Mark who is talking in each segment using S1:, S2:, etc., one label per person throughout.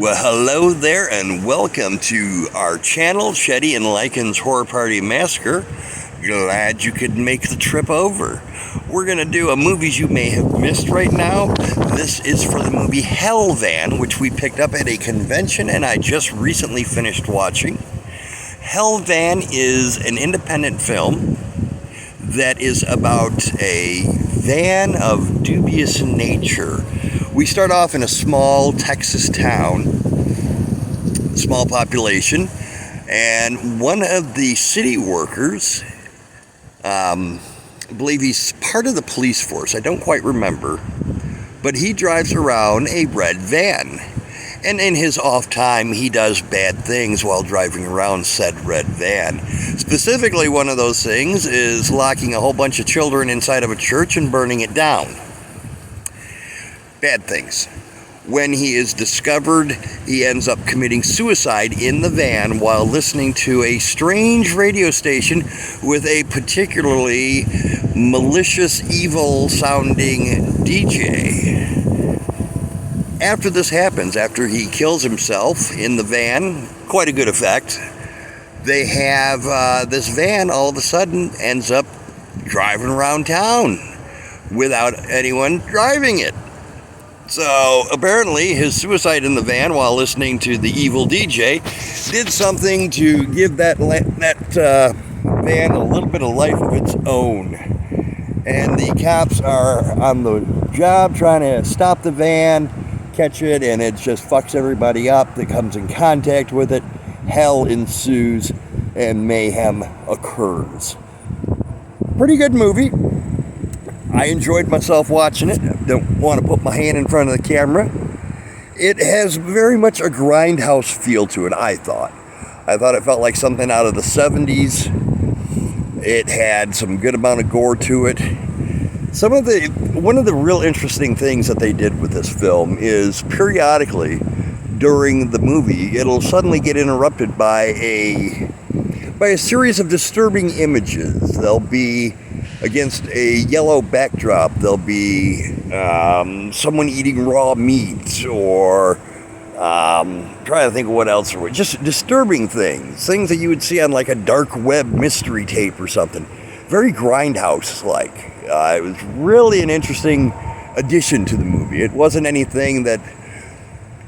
S1: Well, hello there, and welcome to our channel, Shetty and Lycan's Horror Party Massacre. Glad you could make the trip over. We're going to do a movies you may have missed right now. This is for the movie Hellvan, which we picked up at a convention and I just recently finished watching. Hellvan is an independent film that is about a van of dubious nature. We start off in a small Texas town, small population, and one of the city workers, I believe he's part of the police force, I don't quite remember, but he drives around a red van. And in his off time, he does bad things while driving around said red van. Specifically, one of those things is locking a whole bunch of children inside of a church and burning it down. Bad things. When he is discovered, he ends up committing suicide in the van while listening to a strange radio station with a particularly malicious, evil-sounding DJ. After this happens, after he kills himself in the van, quite a good effect, they have this van all of a sudden ends up driving around town without anyone driving it. So apparently his suicide in the van while listening to the evil DJ did something to give that van a little bit of life of its own. And the cops are on the job trying to stop the van, catch it, and it just fucks everybody up that comes in contact with it. Hell ensues and mayhem occurs. Pretty good movie. I enjoyed myself watching it. Don't want to put my hand in front of the camera. It has very much a grindhouse feel to it, I thought. I thought it felt like something out of the 70s. It had some good amount of gore to it. One of the real interesting things that they did with this film is periodically during the movie, it'll suddenly get interrupted by a series of disturbing images. There'll be, against a yellow backdrop, there'll be someone eating raw meat, or trying to think of what else. Just disturbing things that you would see on like a dark web mystery tape or something. Very Grindhouse-like. It was really an interesting addition to the movie. It wasn't anything that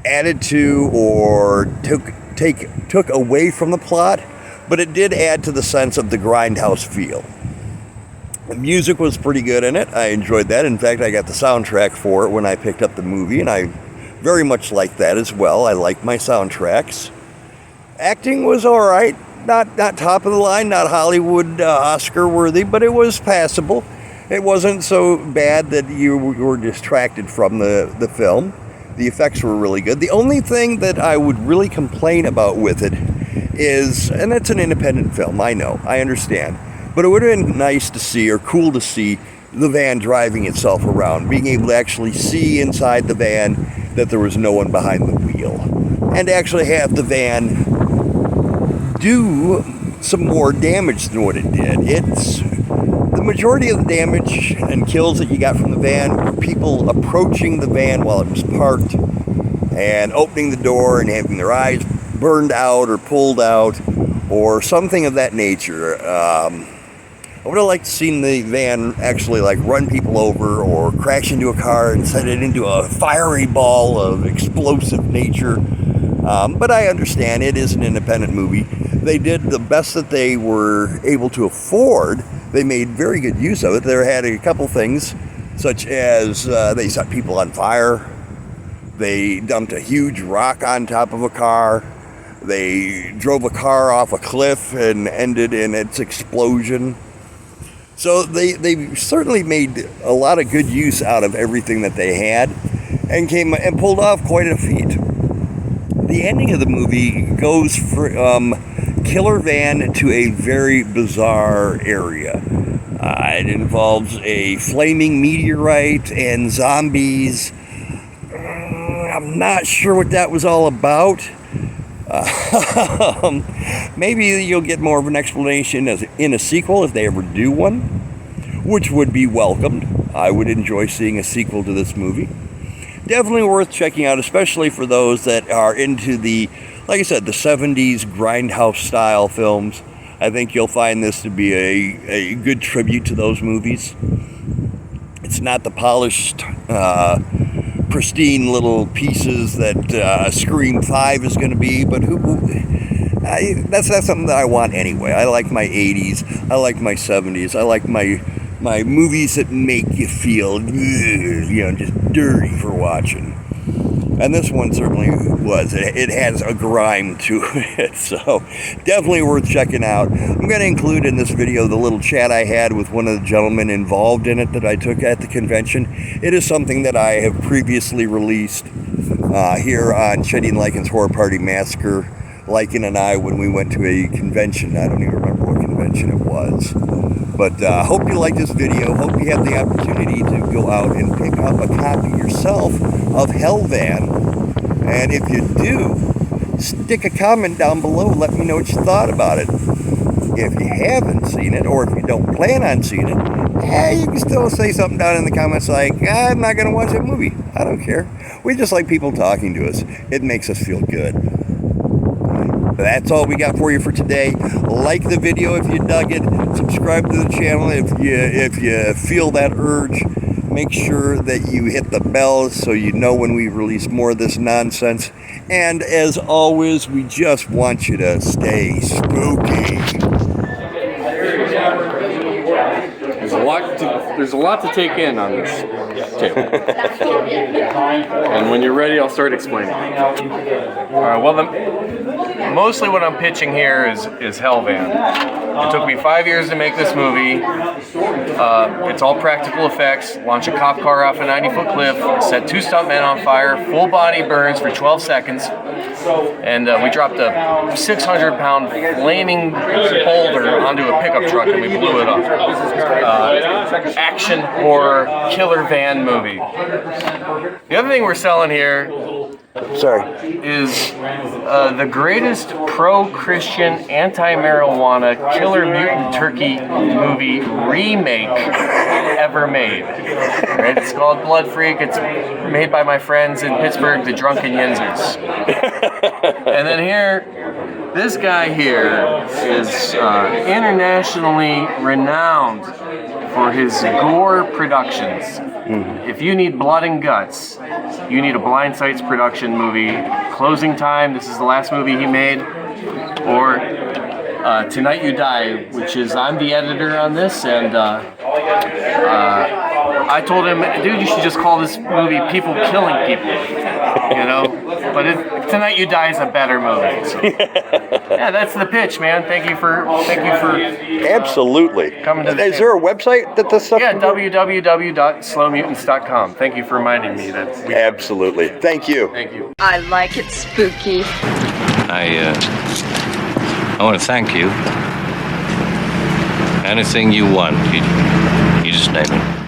S1: added to or took away from the plot, but it did add to the sense of the Grindhouse feel. The music was pretty good in it. I enjoyed that. In fact, I got the soundtrack for it when I picked up the movie, and I very much liked that as well. I like my soundtracks. Acting was all right. Not top of the line, not Hollywood Oscar worthy, but it was passable. It wasn't so bad that you were distracted from the film. The effects were really good. The only thing that I would really complain about with it is, and it's an independent film, I know, I understand, but it would have been nice to see, or cool to see, the van driving itself around, being able to actually see inside the van that there was no one behind the wheel, and actually have the van do some more damage than what it did. The majority of the damage and kills that you got from the van were people approaching the van while it was parked and opening the door and having their eyes burned out or pulled out or something of that nature. I would have liked to seen the van actually like run people over or crash into a car and set it into a fiery ball of explosive nature. But I understand it is an independent movie. They did the best that they were able to afford. They made very good use of it. They had a couple things, such as they set people on fire. They dumped a huge rock on top of a car. They drove a car off a cliff and ended in its explosion. So they certainly made a lot of good use out of everything that they had and came and pulled off quite a feat. The ending of the movie goes from killer van to a very bizarre area. It involves a flaming meteorite and zombies. I'm not sure what that was all about. Maybe you'll get more of an explanation in a sequel if they ever do one, which would be welcomed. I would enjoy seeing a sequel to this movie. definitely worth checking out, especially for those that are into the, like I said, the 70s grindhouse style films. I think you'll find this to be a good tribute to those movies. It's not the polished, pristine little pieces that Scream 5 is going to be, but that's something that I want anyway. I like my 80s, I like my 70s, I like my movies that make you feel, just dirty for watching. And this one certainly was. It has a grime to it, so definitely worth checking out. I'm going to include in this video the little chat I had with one of the gentlemen involved in it that I took at the convention. It is something that I have previously released here on Shedding Lycan's Horror Party Massacre. Lycan and I, when we went to a convention, I don't even remember what convention it was. But hope you like this video. Hope you have the opportunity to go out and pick up a copy yourself of Hellvan. And if you do, stick a comment down below. Let me know what you thought about it. If you haven't seen it, or if you don't plan on seeing it, you can still say something down in the comments like, I'm not going to watch that movie. I don't care. We just like people talking to us. It makes us feel good. That's all we got for you for today. Like the video if you dug it. Subscribe to the channel if you feel that urge. Make sure that you hit the bell so you know when we release more of this nonsense. And as always, we just want you to stay spooky.
S2: There's a lot to take in on this table. And when you're ready, I'll start explaining. All right. Well, mostly what I'm pitching here is Hellvan. It took me 5 years to make this movie. It's all practical effects. Launch a cop car off a 90-foot cliff. Set 2 stuntmen on fire. Full body burns for 12 seconds. And we dropped a 600-pound flaming boulder onto a pickup truck and we blew it up. Action horror killer van movie. The other thing we're selling here is the greatest pro-Christian, anti-marijuana, killer mutant turkey movie remake ever made. Right? It's called Blood Freak. It's made by my friends in Pittsburgh, the Drunken Yinzers. And then here, this guy here is internationally renowned for his gore productions. If you need blood and guts, you need a Blind Sights production movie. Closing Time, this is the last movie he made. Or Tonight You Die, which is, I'm the editor on this, and I told him, dude, you should just call this movie People Killing People, But Tonight You Die is a better movie. So. Yeah, that's the pitch, man. Thank you for
S1: absolutely
S2: coming to the
S1: Is there a website that this stuff?
S2: Yeah, www.slowmutants.com. Thank you for reminding me that.
S1: Absolutely. Thank you.
S2: Thank you.
S3: I like it spooky.
S4: I want to thank you. Anything you want, you just name it.